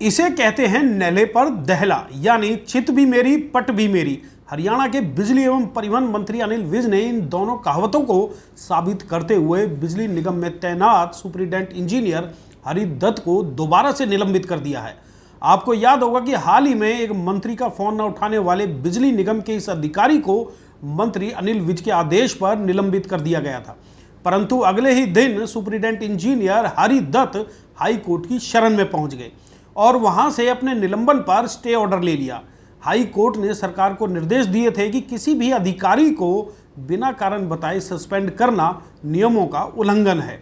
इसे कहते हैं नेले पर दहला, यानी चित भी मेरी पट भी मेरी। हरियाणा के बिजली एवं परिवहन मंत्री अनिल विज ने इन दोनों कहावतों को साबित करते हुए बिजली निगम में तैनात सुपरिटेंडेंट इंजीनियर हरि दत्त को दोबारा से निलंबित कर दिया है। आपको याद होगा कि हाल ही में एक मंत्री का फोन न उठाने वाले बिजली निगम के इस अधिकारी को मंत्री अनिल विज के आदेश पर निलंबित कर दिया गया था, परंतु अगले ही दिन superintendent engineer Hari Dutt high court की शरण में पहुंच गए और वहां से अपने निलंबन पर स्टे ऑर्डर ले लिया। हाई कोर्ट ने सरकार को निर्देश दिए थे कि किसी भी अधिकारी को बिना कारण बताए सस्पेंड करना नियमों का उल्लंघन है,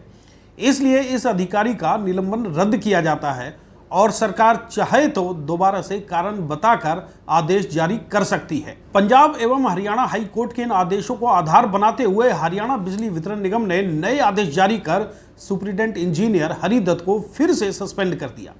इसलिए इस अधिकारी का निलंबन रद्द किया जाता है और सरकार चाहे तो दोबारा से कारण बताकर आदेश जारी कर सकती है। पंजाब एवं हरियाणा हाई कोर्ट के इन आदेशों को आधार बनाते हुए हरियाणा बिजली वितरण निगम ने नए आदेश जारी कर सुपरिटेंडेंट इंजीनियर हरि दत्त को फिर से सस्पेंड कर दिया।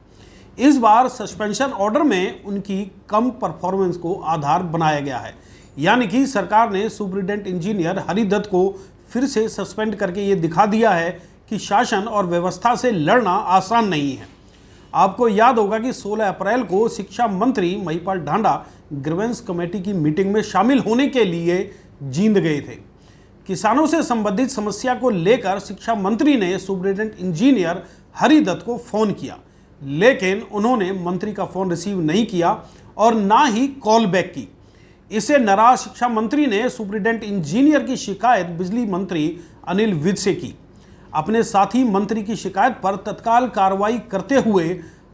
इस बार सस्पेंशन ऑर्डर में उनकी कम परफॉर्मेंस को आधार बनाया गया है, यानी कि सरकार ने सुपरिटेंडेंट इंजीनियर हरि दत्त को फिर से सस्पेंड करके ये दिखा दिया है कि शासन और व्यवस्था से लड़ना आसान नहीं है। आपको याद होगा कि 16 अप्रैल को शिक्षा मंत्री महिपाल ढांडा ग्रीवेंस कमेटी की मीटिंग में शामिल होने के लिए जींद गए थे। किसानों से संबंधित समस्या को लेकर शिक्षा मंत्री ने सुपरिटेंडेंट इंजीनियर हरि दत्त को फोन किया, लेकिन उन्होंने मंत्री का फोन रिसीव नहीं किया और ना ही कॉल बैक की। इससे नाराज शिक्षा मंत्री ने सुपरिटेंडेंट इंजीनियर की शिकायत बिजली मंत्री अनिल विज से की। अपने साथी मंत्री की शिकायत पर तत्काल कार्रवाई करते हुए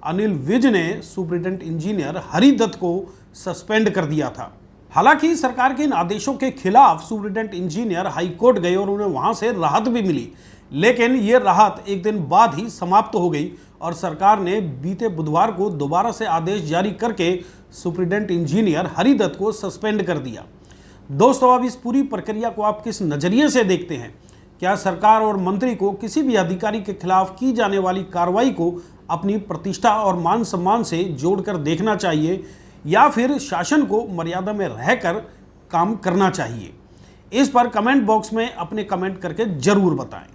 अनिल विज ने सुपरिटेंडेंट इंजीनियर हरि दत्त को सस्पेंड कर दिया था। हालांकि सरकार के इन आदेशों के खिलाफ सुपरिटेंडेंट इंजीनियर हाई कोर्ट गए और उन्हें वहां से राहत भी मिली, लेकिन ये राहत एक दिन बाद ही समाप्त हो गई और सरकार ने बीते बुधवार को दोबारा से आदेश जारी करके सुपरिटेंडेंट इंजीनियर हरि दत्त को सस्पेंड कर दिया। दोस्तों, अब इस पूरी प्रक्रिया को आप किस नजरिए से देखते हैं? क्या सरकार और मंत्री को किसी भी अधिकारी के खिलाफ की जाने वाली कार्रवाई को अपनी प्रतिष्ठा और मान सम्मान से जोड़कर देखना चाहिए या फिर शासन को मर्यादा में रहकर काम करना चाहिए? इस पर कमेंट बॉक्स में अपने कमेंट करके जरूर बताएं।